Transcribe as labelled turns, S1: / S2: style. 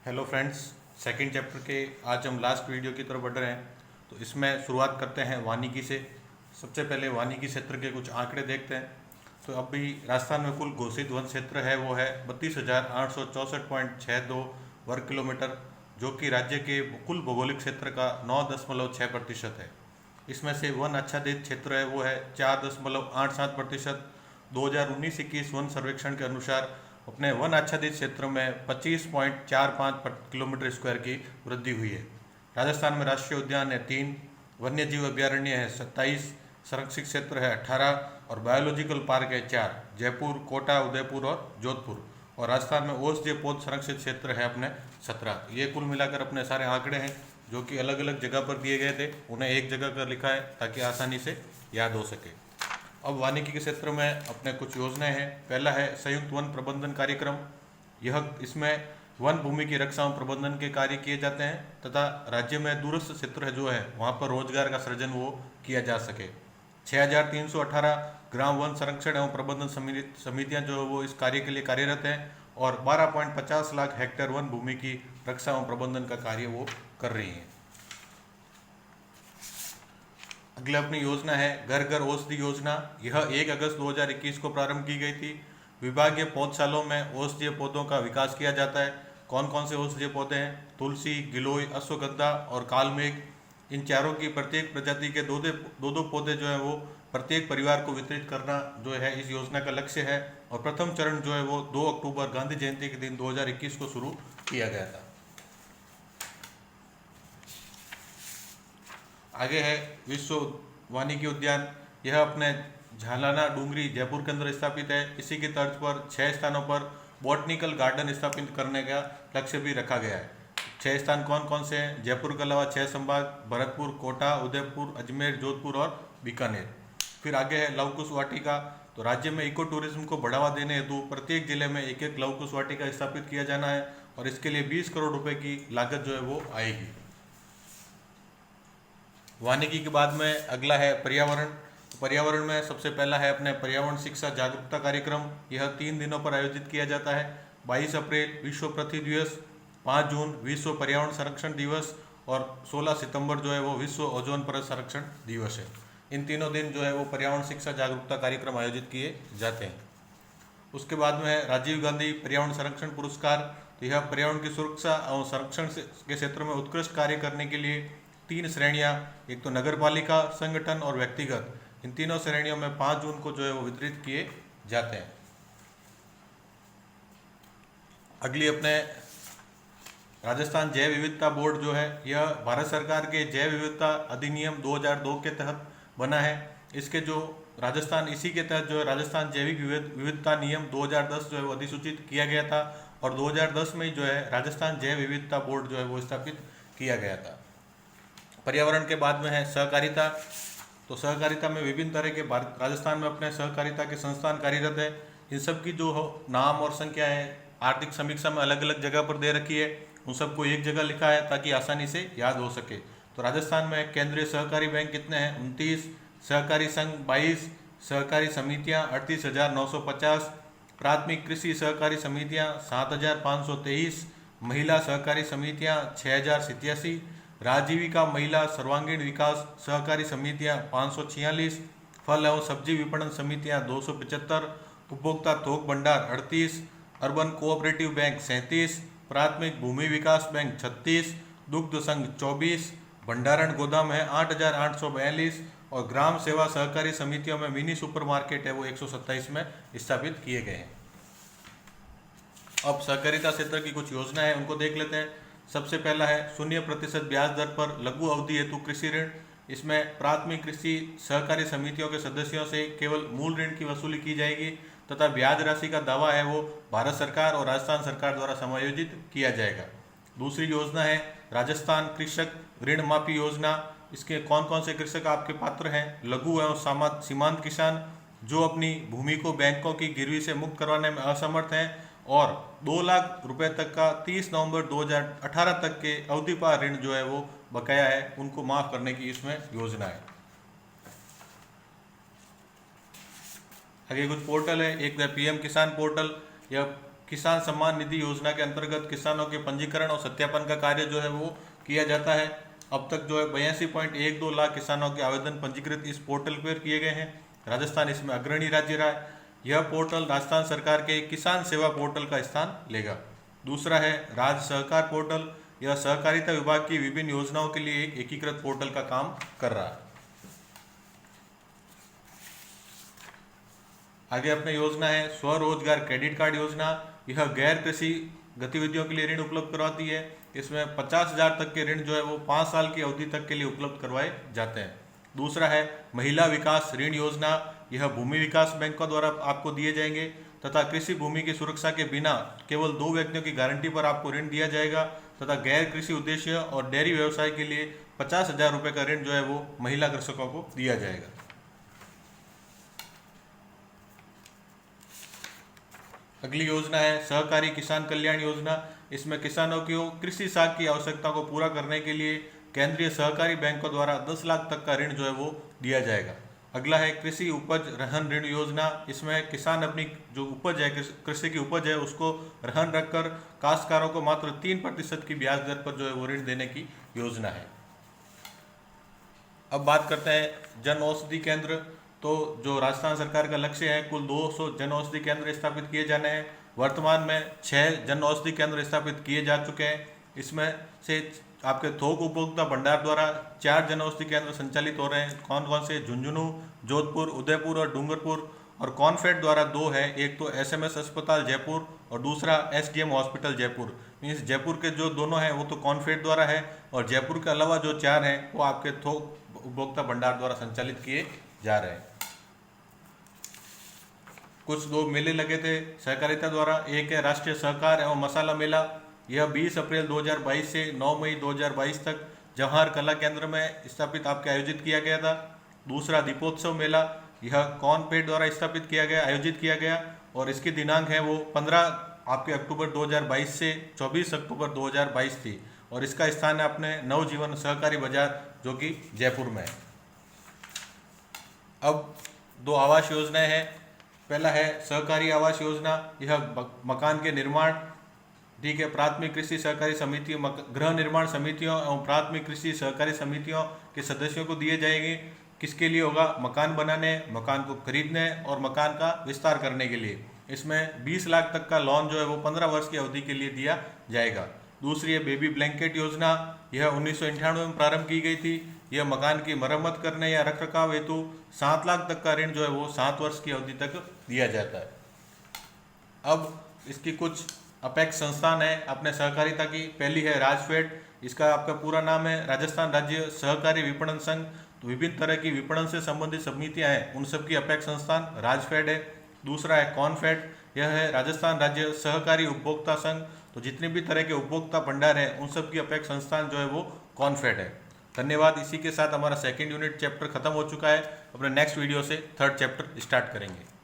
S1: Hello friends, second chapter के आज हम लास्ट वीडियो की तरफ बढ़ रहे हैं। तो इसमें शुरुआत करते हैं वानिकी से। सबसे पहले वानिकी क्षेत्र के कुछ आंकड़े देखते हैं। तो अभी राजस्थान में कुल घोषित वन क्षेत्र है वो है 32,864.62 वर्ग किलोमीटर, जो कि राज्य के कुल भौगोलिक क्षेत्र का 9.6% है। इसमें से वन आच्छादित क्षेत्र है वो है 4.87%। 2019-21 वन सर्वेक्षण के अनुसार अपने वन आच्छादित क्षेत्र में 25.45 किलोमीटर स्क्वायर की वृद्धि हुई है। राजस्थान में राष्ट्रीय उद्यान है 3, वन्य जीव अभ्यारण्य है 27, संरक्षित क्षेत्र है 18 और बायोलॉजिकल पार्क है 4, जयपुर, कोटा, उदयपुर और जोधपुर। और राजस्थान में औषधीय पौध संरक्षित क्षेत्र है अपने 17। ये कुल मिलाकर अपने सारे आंकड़े हैं जो कि अलग अलग जगह पर दिए गए थे, उन्हें एक जगह कर लिखा है ताकि आसानी से याद हो सके। अब वानिकी के क्षेत्र में अपने कुछ योजनाएं हैं। पहला है संयुक्त वन प्रबंधन कार्यक्रम। इसमें वन भूमि की रक्षा एवं प्रबंधन के कार्य किए जाते हैं तथा राज्य में दूरस्थ क्षेत्र जो है वहाँ पर रोजगार का सृजन वो किया जा सके। 6,318 ग्राम वन संरक्षण एवं प्रबंधन समितियाँ जो है वो इस कार्य के लिए कार्यरत हैं और 12.50 लाख हेक्टेयर वन भूमि की रक्षा एवं प्रबंधन का कार्य वो कर रही हैं। अगला अपनी योजना है घर घर औषधि योजना। यह 1 अगस्त 2021 को प्रारंभ की गई थी। विभागीय पौधशालों में औषधीय पौधों का विकास किया जाता है। कौन कौन से औषधीय पौधे हैं? तुलसी, गिलोय, अश्वगंधा और कालमेघ। इन चारों की प्रत्येक प्रजाति के दो दो पौधे जो है वो प्रत्येक परिवार को वितरित करना जो है इस योजना का लक्ष्य है। और प्रथम चरण जो है वो 2 अक्टूबर गांधी जयंती के दिन 2021 को शुरू किया गया था। आगे है विश्व वानिकी उद्यान। यह अपने झालाना डूंगरी जयपुर के अंदर स्थापित है। इसी की तर्ज पर 6 स्थानों पर बॉटनिकल गार्डन स्थापित करने का लक्ष्य भी रखा गया है। 6 स्थान कौन कौन से हैं? जयपुर के अलावा 6 संभाग, भरतपुर, कोटा, उदयपुर, अजमेर, जोधपुर और बीकानेर। फिर आगे है लवकुश वाटिका। तो राज्य में इको टूरिज्म को बढ़ावा देने हेतु प्रत्येक जिले में एक एक लवकुश वाटिका स्थापित किया जाना है और इसके लिए 20 करोड़ रुपए की लागत जो है वो आएगी। वानिकी के बाद में अगला है पर्यावरण। तो पर्यावरण में सबसे पहला है अपने पर्यावरण शिक्षा जागरूकता कार्यक्रम। यह 3 दिनों पर आयोजित किया जाता है। 22 अप्रैल विश्व पृथ्वी दिवस, 5 जून विश्व पर्यावरण संरक्षण दिवस और 16 सितंबर जो है वो विश्व ओजोन परत संरक्षण दिवस है। इन तीनों दिन जो है वो पर्यावरण शिक्षा जागरूकता कार्यक्रम आयोजित किए जाते हैं। उसके बाद में है राजीव गांधी पर्यावरण संरक्षण पुरस्कार। तो यह पर्यावरण की सुरक्षा और संरक्षण के क्षेत्र में उत्कृष्ट कार्य करने के लिए 3 श्रेणियां, एक तो नगर पालिका, संगठन और व्यक्तिगत, इन तीनों श्रेणियों में 5 जून को जो है वो वितरित किए जाते हैं। अगली अपने राजस्थान जैव विविधता बोर्ड जो है यह भारत सरकार के जैव विविधता अधिनियम 2002 के तहत बना है। इसके जो राजस्थान इसी के तहत जो है राजस्थान जैविक विविधता नियम 2010 जो है वो अधिसूचित किया गया था और 2010 में जो है राजस्थान जैव विविधता बोर्ड जो है वो स्थापित किया गया था। पर्यावरण के बाद में है सहकारिता। तो सहकारिता में विभिन्न तरह के राजस्थान में अपने सहकारिता के संस्थान कार्यरत है। इन सब की जो नाम और संख्या है आर्थिक समीक्षा में अलग अलग जगह पर दे रखी है, उन सबको एक जगह लिखा है ताकि आसानी से याद हो सके। तो राजस्थान में केंद्रीय सहकारी बैंक कितने हैं? 29, सहकारी संघ 22, सहकारी समितियां 38,950, प्राथमिक कृषि सहकारी समितियां 7,523, महिला सहकारी समितियां 6,087, राजीविका महिला सर्वांगीण विकास सहकारी समितियां 546, फल एवं सब्जी विपणन समितियां 275, उपभोक्ता थोक भंडार 38, अर्बन कोऑपरेटिव बैंक 37, प्राथमिक भूमि विकास बैंक 36, दुग्ध संघ 24, भंडारण गोदाम है 8,842 और ग्राम सेवा सहकारी समितियों में मिनी सुपरमार्केट है वो 127 में स्थापित किए गए हैं। अब सहकारिता क्षेत्र की कुछ योजना है उनको देख लेते हैं। सबसे पहला है 0% ब्याज दर पर लघु अवधि हेतु कृषि ऋण। इसमें प्राथमिक कृषि सहकारी समितियों के सदस्यों से केवल मूल ऋण की वसूली की जाएगी तथा ब्याज राशि का दावा है वो भारत सरकार और राजस्थान सरकार द्वारा समायोजित किया जाएगा। दूसरी योजना है राजस्थान कृषक ऋण माफी योजना। इसके कौन कौन से कृषक आपके पात्र हैं? लघु एवं सीमांत किसान जो अपनी भूमि को बैंकों की गिरवी से मुक्त करवाने में असमर्थ हैं और 2 लाख रुपए तक का 30 नवंबर 2018 तक के अवधि पार ऋण जो है वो बकाया है, उनको माफ करने की इसमें योजना है। आगे कुछ पोर्टल है। एक है पीएम किसान पोर्टल। यह किसान सम्मान निधि योजना के अंतर्गत किसानों के पंजीकरण और सत्यापन का कार्य जो है वो किया जाता है। अब तक जो है 82.12 लाख किसानों के आवेदन पंजीकृत इस पोर्टल पर किए गए हैं। राजस्थान इसमें अग्रणी राज्य रहा है। यह पोर्टल राजस्थान सरकार के किसान सेवा पोर्टल का स्थान लेगा। दूसरा है राज्य सहकार पोर्टल। यह सहकारिता विभाग की विभिन्न योजनाओं के लिए एक एकीकृत पोर्टल का काम कर रहा है। आगे अपने योजना है स्वरोजगार क्रेडिट कार्ड योजना। यह गैर कृषि गतिविधियों के लिए ऋण उपलब्ध करवाती है। इसमें 50,000 तक के ऋण जो है वो 5 साल की अवधि तक के लिए उपलब्ध करवाए जाते हैं। दूसरा है महिला विकास ऋण योजना। यह भूमि विकास बैंकों द्वारा आपको दिए जाएंगे तथा कृषि भूमि की सुरक्षा के बिना केवल 2 व्यक्तियों की गारंटी पर आपको ऋण दिया जाएगा तथा गैर कृषि उद्देश्य और डेयरी व्यवसाय के लिए 50,000 रुपये का ऋण जो है वो महिला कृषकों को दिया जाएगा। अगली योजना है सहकारी किसान कल्याण योजना। इसमें किसानों की कृषि साख की आवश्यकता को पूरा करने के लिए केंद्रीय सहकारी बैंकों द्वारा 10 लाख तक का ऋण जो है वो दिया जाएगा। अगला है कृषि उपज रहन ऋण योजना। इसमें किसान अपनी जो उपज है कृषि की उपज है उसको रहन रखकर काश्तकारों को मात्र 3% की ब्याज दर पर जो है वो ऋण देने की योजना है। अब बात करते हैं जन औषधि केंद्र। तो जो राजस्थान सरकार का लक्ष्य है कुल 200 जन औषधि केंद्र स्थापित किए जाने हैं। वर्तमान में 6 जन औषधि केंद्र स्थापित किए जा चुके हैं। इसमें से आपके थोक उपभोक्ता भंडार द्वारा 4 जन औषधि केंद्र संचालित हो रहे हैं। कौन कौन से? झुंझुनू, जोधपुर, उदयपुर और डूंगरपुर। और कॉन्फेड द्वारा 2 है, एक तो SMS अस्पताल जयपुर और दूसरा SDM hospital Jaipur. Means Jaipur के जो दोनों हैं वो तो कॉन्फेड द्वारा है और जयपुर के अलावा जो 4 हैं वो आपके थोक उपभोक्ता भंडार द्वारा संचालित किए जा रहे हैं। कुछ 2 मेले लगे थे सहकारिता द्वारा। एक है राष्ट्रीय सहकार एवं मसाला मेला। यह 20 अप्रैल 2022 से 9 मई 2022 तक जवाहर कला केंद्र में स्थापित आपके आयोजित किया गया था। दूसरा दीपोत्सव मेला। यह कॉनफेड द्वारा स्थापित किया गया, आयोजित किया गया और इसकी दिनांक है वो 15 आपके अक्टूबर 2022 से 24 अक्टूबर 2022 थी और इसका स्थान है अपने नवजीवन सहकारी बाजार जो कि जयपुर में है। अब 2 आवास योजनाएं हैं। पहला है सहकारी आवास योजना। यह मकान के निर्माण, ठीक है, प्राथमिक कृषि सहकारी समितियों, गृह निर्माण समितियों एवं प्राथमिक कृषि सहकारी समितियों के सदस्यों को दिए जाएंगे। किसके लिए होगा? मकान बनाने, मकान को खरीदने और मकान का विस्तार करने के लिए। इसमें 20 लाख तक का लोन जो है वो 15 वर्ष की अवधि के लिए दिया जाएगा। दूसरी है बेबी ब्लैंकेट योजना। यह 1998 में प्रारंभ की गई थी। यह मकान की मरम्मत करने या रखरखाव हेतु 7 लाख तक का ऋण जो है वो 7 वर्ष की अवधि तक दिया जाता है। अब इसकी कुछ अपेक्ष संस्थान है अपने सहकारिता की। पहली है राजफेड। इसका आपका पूरा नाम है राजस्थान राज्य सहकारी विपणन संघ। तो विभिन्न तरह की विपणन से संबंधित समितियां हैं, उन सब की अपेक्ष संस्थान राजफेड है। दूसरा है कॉनफेड। यह है राजस्थान राज्य सहकारी उपभोक्ता संघ। तो जितने भी तरह के उपभोक्ता भंडार हैं उन सब की अपेक्ष संस्थान जो है वो कॉनफेड है। धन्यवाद। इसी के साथ हमारा 2nd यूनिट चैप्टर खत्म हो चुका है। अपने नेक्स्ट वीडियो से 3rd चैप्टर स्टार्ट करेंगे।